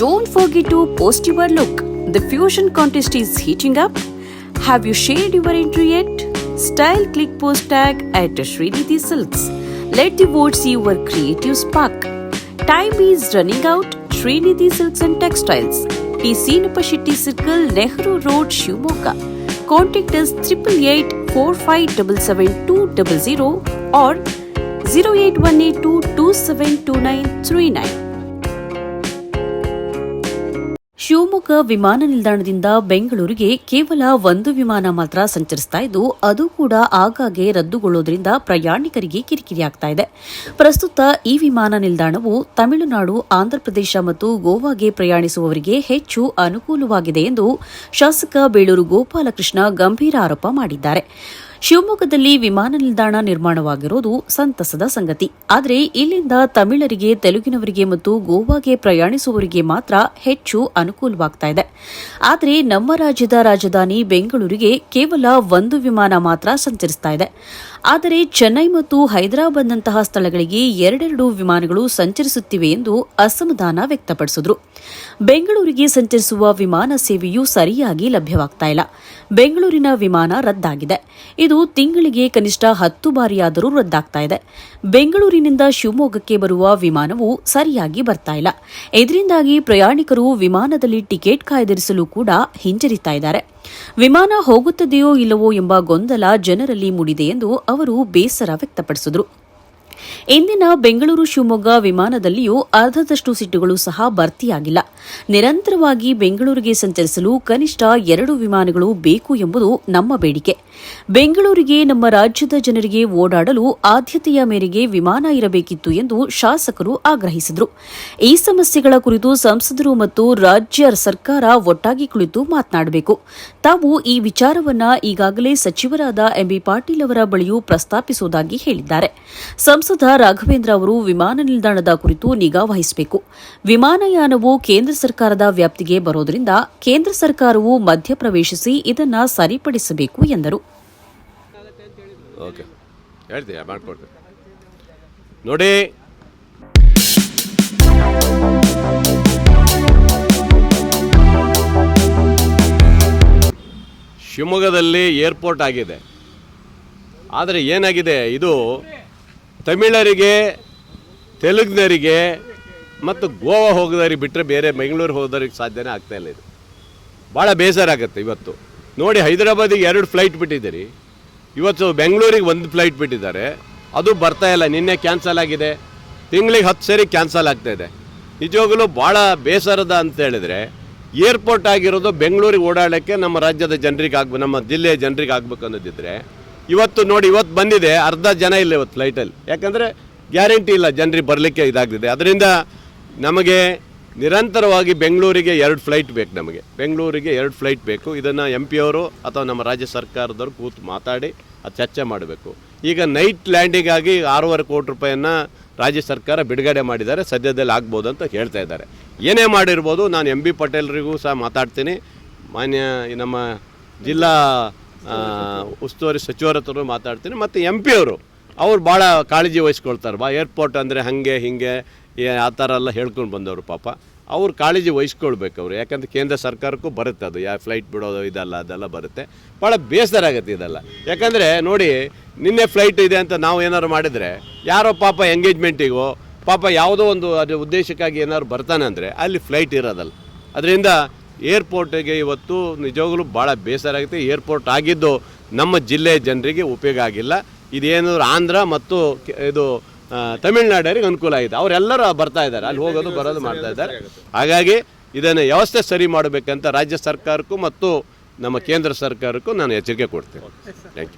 Don't forget to post your look. The fusion contest is heating up. Have you shared your entry yet? Style click post tag at Srinidhi Silks. Let the votes see your creative spark. Time is running out. Srinidhi Silks and Textiles. TC Nupashitti Circle, Nehru Road, Shivamogga. Contact us 8884577200 or 08182272939. Shivamogga ವಿಮಾನ ನಿಲ್ದಾಣದಿಂದ ಬೆಂಗಳೂರಿಗೆ ಕೇವಲ ಒಂದು ವಿಮಾನ ಮಾತ್ರ ಸಂಚರಿಸ್ತಾ ಇದ್ದು ಅದು ಕೂಡ ಆಗಾಗ್ಗೆ ರದ್ದುಗೊಳ್ಳೋದ್ರಿಂದ ಪ್ರಯಾಣಿಕರಿಗೆ ಕಿರಿಕಿರಿಯಾಗ್ತಾ ಇದೆ. ಪ್ರಸ್ತುತ ಈ ವಿಮಾನ ನಿಲ್ದಾಣವು ತಮಿಳುನಾಡು, ಆಂಧ್ರಪ್ರದೇಶ ಮತ್ತು ಗೋವಾಗೆ ಪ್ರಯಾಣಿಸುವವರಿಗೆ ಹೆಚ್ಚು ಅನುಕೂಲವಾಗಿದೆ ಎಂದು ಶಾಸಕ ಬೇಳೂರು ಗೋಪಾಲಕೃಷ್ಣ ಗಂಭೀರ ಆರೋಪ ಮಾಡಿದ್ದಾರೆ. ಶಿವಮೊಗ್ಗದಲ್ಲಿ ವಿಮಾನ ನಿಲ್ದಾಣ ನಿರ್ಮಾಣವಾಗಿರುವುದು ಸಂತಸದ ಸಂಗತಿ. ಆದರೆ ಇಲ್ಲಿಂದ ತಮಿಳರಿಗೆ, ತೆಲುಗಿನವರಿಗೆ ಮತ್ತು ಗೋವಾಗೆ ಪ್ರಯಾಣಿಸುವವರಿಗೆ ಮಾತ್ರ ಹೆಚ್ಚು ಅನುಕೂಲವಾಗ್ತಾ ಇದೆ. ಆದರೆ ನಮ್ಮ ರಾಜ್ಯದ ರಾಜಧಾನಿ ಬೆಂಗಳೂರಿಗೆ ಕೇವಲ ಒಂದು ವಿಮಾನ ಮಾತ್ರ ಸಂಚರಿಸ್ತಾ ಇದೆ. ಆದರೆ ಚೆನ್ನೈ ಮತ್ತು ಹೈದರಾಬಾದ್ನಂತಹ ಸ್ಥಳಗಳಿಗೆ ಎರಡೆರಡು ವಿಮಾನಗಳು ಸಂಚರಿಸುತ್ತಿವೆ ಎಂದು ಅಸಮಾಧಾನ ವ್ಯಕ್ತಪಡಿಸಿದರು. ಬೆಂಗಳೂರಿಗೆ ಸಂಚರಿಸುವ ವಿಮಾನ ಸೇವೆಯೂ ಸರಿಯಾಗಿ ಲಭ್ಯವಾಗ್ತಾ ಇಲ್ಲ. ಬೆಂಗಳೂರಿನ ವಿಮಾನ ರದ್ದಾಗಿದೆ. ಇದು ತಿಂಗಳಿಗೆ ಕನಿಷ್ಠ 10 ಬಾರಿಯಾದರೂ ರದ್ದಾಗ್ತಾ ಇದೆ. ಬೆಂಗಳೂರಿನಿಂದ ಶಿವಮೊಗ್ಗಕ್ಕೆ ಬರುವ ವಿಮಾನವು ಸರಿಯಾಗಿ ಬರ್ತಾ ಇಲ್ಲ. ಇದರಿಂದಾಗಿ ಪ್ರಯಾಣಿಕರು ವಿಮಾನದಲ್ಲಿ ಟಿಕೆಟ್ ಕಾಯ್ದಿರಿಸಲು ಕೂಡ ಹಿಂಜರಿತಾ ಇದ್ದಾರೆ. ವಿಮಾನ ಹೋಗುತ್ತದೆಯೋ ಇಲ್ಲವೋ ಎಂಬ ಗೊಂದಲ ಜನರಲ್ಲಿ ಮೂಡಿದೆ ಎಂದು ಅವರು ಬೇಸರ ವ್ಯಕ್ತಪಡಿಸಿದರು. ಇಂದಿನ ಬೆಂಗಳೂರು ಶಿವಮೊಗ್ಗ ವಿಮಾನದಲ್ಲಿಯೂ ಅರ್ಧದಷ್ಟು ಸೀಟುಗಳು ಸಹ ಭರ್ತಿಯಾಗಿಲ್ಲ. ನಿರಂತರವಾಗಿ ಬೆಂಗಳೂರಿಗೆ ಸಂಚರಿಸಲು ಕನಿಷ್ಠ 2 ವಿಮಾನಗಳು ಬೇಕು ಎಂಬುದು ನಮ್ಮ ಬೇಡಿಕೆ. ಬೆಂಗಳೂರಿಗೆ ನಮ್ಮ ರಾಜ್ಯದ ಜನರಿಗೆ ಓಡಾಡಲು ಆದ್ಯತೆಯ ಮೇರೆಗೆ ವಿಮಾನ ಇರಬೇಕಿತ್ತು ಎಂದು ಶಾಸಕರು ಆಗ್ರಹಿಸಿದರು. ಈ ಸಮಸ್ಯೆಗಳ ಕುರಿತು ಸಂಸದರು ಮತ್ತು ರಾಜ್ಯ ಸರ್ಕಾರ ಒಟ್ಟಾಗಿ ಕುಳಿತು ಮಾತನಾಡಬೇಕು. ತಾವು ಈ ವಿಚಾರವನ್ನು ಈಗಾಗಲೇ ಸಚಿವರಾದ ಎಂಬಿ ಪಾಟೀಲ್ ಅವರ ಬಳಿಯೂ ಪ್ರಸ್ತಾಪಿಸುವುದಾಗಿ ಹೇಳಿದ್ದಾರೆ. ಸಂಸದ ರಾಘವೇಂದ್ರ ಅವರು ವಿಮಾನ ನಿಲ್ದಾಣದ ಕುರಿತು ನಿಗಾ ವಹಿಸಬೇಕು. ವಿಮಾನಯಾನವು ಕೇಂದ್ರ ಸರ್ಕಾರದ ವ್ಯಾಪ್ತಿಗೆ ಬರೋದರಿಂದ ಕೇಂದ್ರ ಸರ್ಕಾರವು ಮಧ್ಯಪ್ರವೇಶಿಸಿ ಇದನ್ನು ಸರಿಪಡಿಸಬೇಕು ಎಂದರು. ನೋಡಿ, ಶಿವಮೊಗ್ಗದಲ್ಲಿ ಏರ್ಪೋರ್ಟ್ ಆಗಿದೆ. ಆದರೆ ಏನಾಗಿದೆ, ಇದು ತಮಿಳರಿಗೆ, ತೆಲುಗಿನರಿಗೆ ಮತ್ತು ಗೋವಾ ಹೋಗೋದರಿಗೆ ಬಿಟ್ಟರೆ ಬೇರೆ ಬೆಂಗಳೂರು ಹೋಗೋದರಿಗೆ ಸಾಧ್ಯನೇ ಆಗ್ತಾಯಿಲ್ಲ. ಇದು ಭಾಳ ಬೇಸರ ಆಗುತ್ತೆ. ಇವತ್ತು ನೋಡಿ, ಹೈದರಾಬಾದಿಗೆ 2 ಫ್ಲೈಟ್ ಬಿಟ್ಟಿದ್ದೀರಿ, ಇವತ್ತು ಬೆಂಗಳೂರಿಗೆ 1 ಫ್ಲೈಟ್ ಬಿಟ್ಟಿದ್ದಾರೆ. ಅದು ಬರ್ತಾಯಿಲ್ಲ. ನಿನ್ನೆ ಕ್ಯಾನ್ಸಲ್ ಆಗಿದೆ. ತಿಂಗಳಿಗೆ 10 ಸರಿ ಕ್ಯಾನ್ಸಲ್ ಆಗ್ತಾಯಿದೆ. ನಿಜವಾಗಲೂ ಭಾಳ ಬೇಸರದ ಅಂತ ಹೇಳಿದರೆ, ಏರ್ಪೋರ್ಟ್ ಆಗಿರೋದು ಬೆಂಗಳೂರಿಗೆ ಓಡಾಡೋಕ್ಕೆ ನಮ್ಮ ರಾಜ್ಯದ ಜನರಿಗೆ ನಮ್ಮ ಜಿಲ್ಲೆಯ ಜನರಿಗೆ ಆಗಬೇಕು ಅನ್ನೋದಿದ್ದರೆ, ಇವತ್ತು ನೋಡಿ, ಇವತ್ತು ಬಂದಿದೆ, ಅರ್ಧ ಜನ ಇಲ್ಲ ಇವತ್ತು ಫ್ಲೈಟಲ್ಲಿ. ಯಾಕಂದರೆ ಗ್ಯಾರಂಟಿ ಇಲ್ಲ ಜನರಿಗೆ ಬರಲಿಕ್ಕೆ ಇದಾಗಿದೆ. ಅದರಿಂದ ನಮಗೆ ನಿರಂತರವಾಗಿ ಬೆಂಗಳೂರಿಗೆ 2 ಫ್ಲೈಟ್ ಬೇಕು. ನಮಗೆ ಬೆಂಗಳೂರಿಗೆ 2 ಫ್ಲೈಟ್ ಬೇಕು. ಇದನ್ನು MP ಅವರು ಅಥವಾ ನಮ್ಮ ರಾಜ್ಯ ಸರ್ಕಾರದವರು ಕೂತು ಮಾತಾಡಿ ಅದು ಚರ್ಚೆ ಮಾಡಬೇಕು. ಈಗ ನೈಟ್ ಲ್ಯಾಂಡಿಂಗ್ ಆಗಿ 6.5 ಕೋಟಿ ರೂಪಾಯಿಯನ್ನು ರಾಜ್ಯ ಸರ್ಕಾರ ಬಿಡುಗಡೆ ಮಾಡಿದ್ದಾರೆ. ಸದ್ಯದಲ್ಲಿ ಆಗ್ಬೋದು ಅಂತ ಹೇಳ್ತಾ ಇದ್ದಾರೆ. ಏನೇ ಮಾಡಿರ್ಬೋದು, ನಾನು MB ಪಾಟೀಲ್ರಿಗೂ ಸಹ ಮಾತಾಡ್ತೀನಿ. ಮಾನ್ಯ ನಮ್ಮ ಜಿಲ್ಲಾ ಉಸ್ತುವಾರಿ ಸಚಿವರ ಹತ್ರ ಮಾತಾಡ್ತೀನಿ. ಮತ್ತು MP ಅವ್ರು ಭಾಳ ಕಾಳಜಿ ವಹಿಸ್ಕೊಳ್ತಾರೆ. ಏರ್ಪೋರ್ಟ್ ಅಂದರೆ ಹಾಗೆ ಹೀಗೆ ಆ ಥರ ಎಲ್ಲ ಹೇಳ್ಕೊಂಡು ಬಂದವರು. ಪಾಪ ಅವ್ರು ಕಾಳಜಿ ವಹಿಸ್ಕೊಳ್ಬೇಕು ಅವರು. ಯಾಕಂದರೆ ಕೇಂದ್ರ ಸರ್ಕಾರಕ್ಕೂ ಬರುತ್ತೆ ಅದು, ಯಾವ ಫ್ಲೈಟ್ ಬಿಡೋದು ಅದೆಲ್ಲ ಬರುತ್ತೆ. ಭಾಳ ಬೇಸರ ಆಗುತ್ತೆ ಇದೆಲ್ಲ. ಯಾಕಂದರೆ ನೋಡಿ, ನಿನ್ನೆ ಫ್ಲೈಟ್ ಇದೆ ಅಂತ ನಾವು ಏನಾದ್ರು ಮಾಡಿದರೆ, ಯಾರೋ ಪಾಪ ಎಂಗೇಜ್ಮೆಂಟಿಗೋ ಪಾಪ ಯಾವುದೋ ಒಂದು ಅದು ಉದ್ದೇಶಕ್ಕಾಗಿ ಏನಾದ್ರು ಬರ್ತಾನೆ ಅಂದರೆ ಅಲ್ಲಿ ಫ್ಲೈಟ್ ಇರೋದಲ್ಲ. ಅದರಿಂದ ಏರ್ಪೋರ್ಟಿಗೆ ಇವತ್ತು ನಿಜವಾಗಲೂ ಭಾಳ ಬೇಸರ ಆಗುತ್ತೆ. ಏರ್ಪೋರ್ಟ್ ಆಗಿದ್ದು ನಮ್ಮ ಜಿಲ್ಲೆಯ ಜನರಿಗೆ ಉಪಯೋಗ ಆಗಿಲ್ಲ. ಇದೇನಾದ್ರು ಆಂಧ್ರ ಮತ್ತು ಇದು ತಮಿಳುನಾಡರಿಗೆ ಅನುಕೂಲ ಆಗಿದೆ. ಅವರೆಲ್ಲರೂ ಬರ್ತಾ ಇದ್ದಾರೆ, ಅಲ್ಲಿ ಹೋಗೋದು ಬರೋದು ಮಾಡ್ತಾ ಇದ್ದಾರೆ. ಹಾಗಾಗಿ ಇದನ್ನು ವ್ಯವಸ್ಥೆ ಸರಿ ಮಾಡಬೇಕಂತ ರಾಜ್ಯ ಸರ್ಕಾರಕ್ಕೂ ಮತ್ತು ನಮ್ಮ ಕೇಂದ್ರ ಸರ್ಕಾರಕ್ಕೂ ನಾನು ಎಚ್ಚರಿಕೆ ಕೊಡ್ತೇನೆ. Thank you.